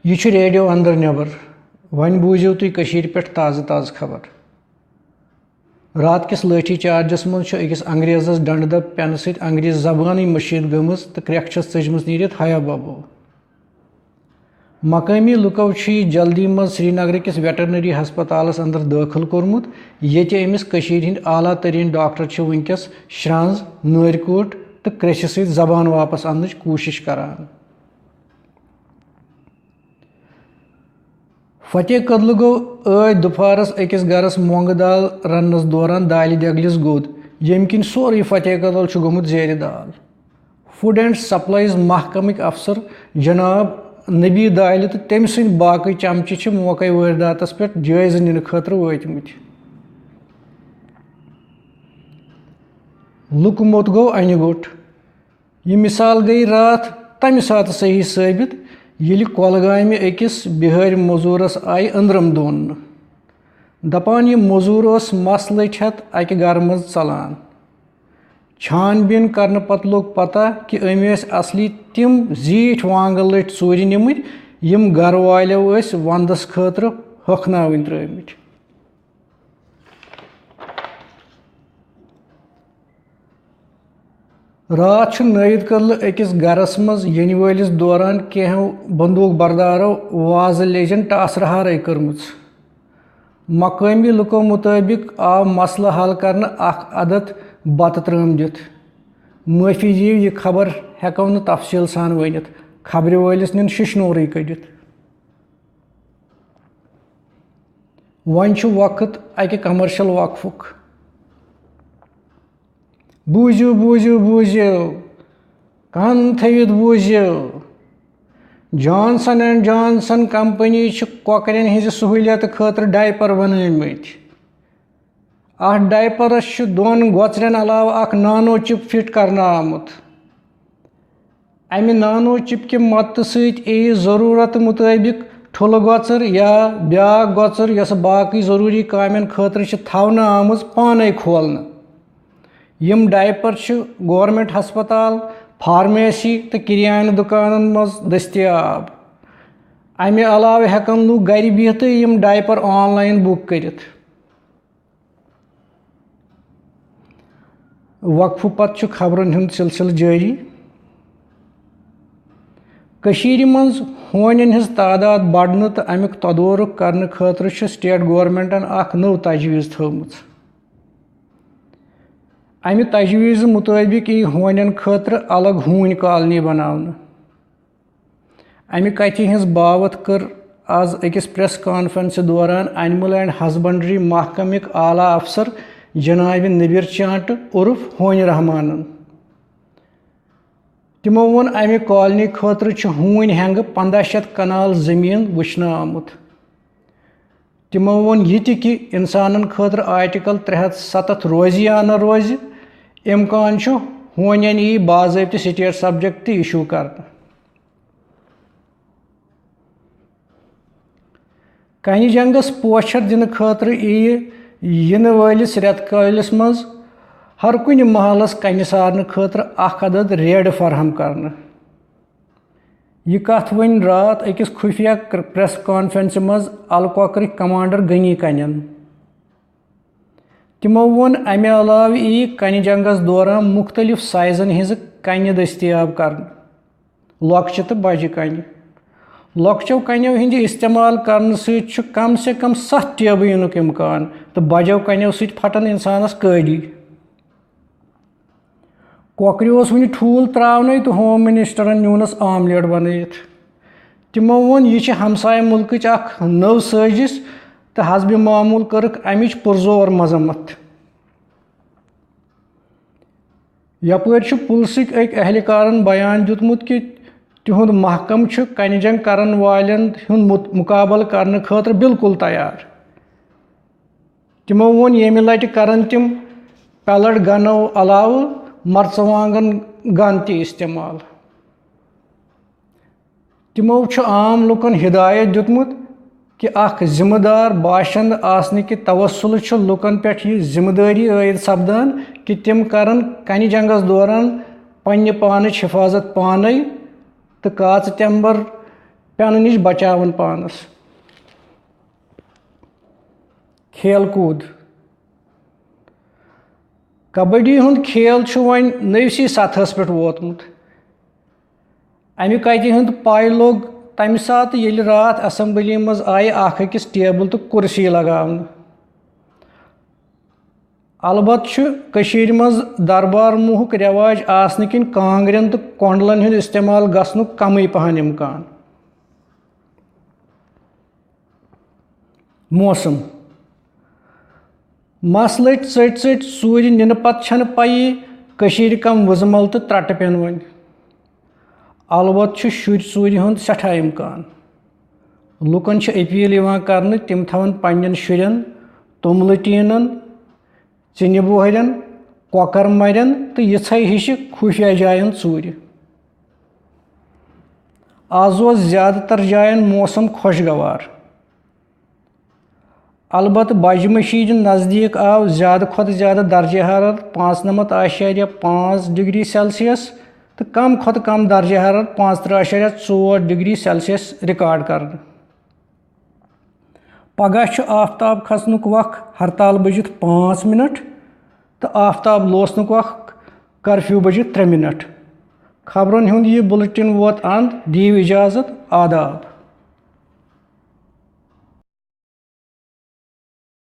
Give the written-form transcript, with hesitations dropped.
यह रेडियो अंदर नबर वन बूझो तुम पे ताज़ा ताज़ा खबर। रात किस लाठी चार्जस मज अकिस अंग्रेज़स डंड दब पेन सत अंग्रेज़ जबान मशीद गम तो क्रैक चम नीरित हया बबो। मकामी लुको जल्दी मज श्रीनगर किस वेटरनरी हस्पतालस अंदर दाखिल कोर्मुत ये अमिस हंद आला तरीन डॉक्टर वनकस श्रांज नारकोट तो क्रेश सत जबान वापस अन्न कोशिश करान। फतेह कदल गो दुपहरस अकिस गरस मोंग दाल रन्नस दौरान दाल दगलिस गोद यम किन सोरे फतेह कदल गोमुत जेर दाल। फूड एंड सप्लाईज महकमक अफसर जनाब नबी दाल तो तम सद बाकी चमचे मौके वारदातस पे जायज़ nin खतर वतमुत। लुक मोत गो अन गोट यह मिसाल गई रात तमि सात सही साबित ये कोलगाम अकिस बिहार मजूरस आई अंदरम दोन दपान यह मजूर मस लथ अक गर मज चलान। छानबीन करने पत लोग पता कि अमी असली तिम जीठ वांग लठ चूर निमित यम गर वालों वंदस खतर हखनावन त्रमित। रात नायद कदल अकिस गरस मज इन वलिस दौरान कहो बंदूक बरदारों वाज लेजन टासरहार कर्मच। मकामी लुको मुताबिक आव मसला हल करने अदत बत त्रम दित। माफी दियो यह खबर हेको न तफसील सान वनित खबर वलिस nin शिशनोर कड़ित। वन वक्त अकि कमर्शियल वक्फुक बूझो बूझो बूझो कान थवित बूझो Johnson and Johnson company Cochrane हज सहूलियत खतर डायपर बनमत। अत डायपरस दोन गोचरन अलावा अख नानो चिप फिट करना आमुत। अमि नानो चिप के मदद सत जरूरत मुताबिक ठुल गोचर या ब्याक गोचर यस बाकी जरूरी कामन खतर थवन आमज पाने खोलना। यम डायपर गवर्नमेंट हस्पताल फार्मेसी तो किरियान दुकान मज दस्तियाब। अमे अलाव हेकन लूग गर बिहत यम डायपर ऑनलाइन बुक करित। वक्फ पत खबरन हुंद सिलसिल जारी। कशीर मज होनन हज तादाद बढ़ने तो अमुक तदोरुक करने खतर स्टेट गवर्नमेंटन अख नव तजवीज़ थोमुत। अमि तजवीज़ मुताबिक यी होनन खतर अलग हून कॉलोनी बनावन। अमि कथ हज बावत कर आज अकिस प्रेस कॉन्फ्रेंस दौरान एनिमल एंड हस्बेंड्री महकमक आला अफसर जनाब नबीर चाट उर्फ होन रहमान। तिमो वोन अमि कॉलोनी खतर हून हेंग 1500 कनाल जमीन वुचना आमुत। तिमो वोन यह कि इंसानन खतर आर्टिकल 307 रोज या न रोज इम्कान होनन यी बाज़ाब्त स्टेट सब्जेक्ट इशू कर। कनि जंगस पोचर दिन खतर इन वलिस रेतकालिस मज हर कुन महलस कनि सारन खतर अख अदद रेड फराहम करना। यह कथ वन रात अकिस खुफिया प्रेस कॉन्फ्रेंस मज अलकोकर कमांडर गनी कनन। तिमो वोन अमे अलाव यी कनि जंगस दौरान मुख्तलिफ साइजन हज कन दस्तियाब कर लॉक्चो तो बजि कन। लॉक्चो कन्यों हिंद इस्तेमाल करने सत कम से कम 7 टेब इन इम्कान तो बजो कन्यों सत फटन इंसानस कड़ी। कोकरि वन ठूल त्रावन तो होम मिनिस्टरन न्यूनस आमलेट बनत। तिमो वोन यह हमसाय मुल्क अख नव साजिश तो हसब मामूल कर्क अमिच पुरजोर मजम्मत। यपर पुलिसक एक एहलकारन बयान दितमुत कि तिहुंद महकम कनि जंग करन वालन हुंद मुकाबल करने खतर बिल्कुल तैयार। तिमो वोन येमि लटि करन तिम पैलेट गनो अलाव मर्चवांगन गन ति इस्तेमाल। तिमो आम लुकन हिदायत दितमुत कि अख जिम्मेदार बाशिंद आसने कि तवस्सुल लुकन पे यह जिम्मेदारी आयद सपदान कि तिम करन कनि जंगस दौरान पन्ने पानच हिफाजत पाने तो काच तंबर पेन नश बचावन पानस। खेल कूद कबड्डी हुंद खेल वन नवसी सतहस पे वोतमुत। अमिक कति हुंद पाई लोग तमि सात येल रात असेंबली मज आय अख अकिस टेबल तो कुर्सी लगावन। अलबत कशीर मज दरबार मुहुक रिवाज आसने किन कांग्रेन तो कोंडलन हुंद इस्तेमाल गसनुक कम पहन इम्कान। मौसम मस लट चट चट सूर्य nin पत छन पाई कशीर कम वजमल तो त्रट पेन वन। अलबत शुर सूर्य हुंद सठा इम्कान। लुकन अपील कर तिम थवन पन्न शुरन तुमल टीनन चिन बुहरन कोकर मरन तो यिथे हिश खुफिया जायन सूर्य। आज ज़्यादातर जायन मौसम खुशगवार। अलबत् बज मशीज नज़दीक आव ज़्यादा खुद ज़्यादा दर्जा हरारत 95.5 डिग्री सेल्सियस तो कम खुद कम दर्जा हरारत 35.4 डिग्री सेल्सियस रिकॉर्ड कर। पगह आफ्ताब खसनुक वक्त हरताल बजित 5 मिनट तो आफ्ताब लोसनुक वक्त कर्फ्यू बजित 3 मिनट। खबरन हुंद यह बुलेटिन वोत अंत। दीव इजाज़त। आदाब।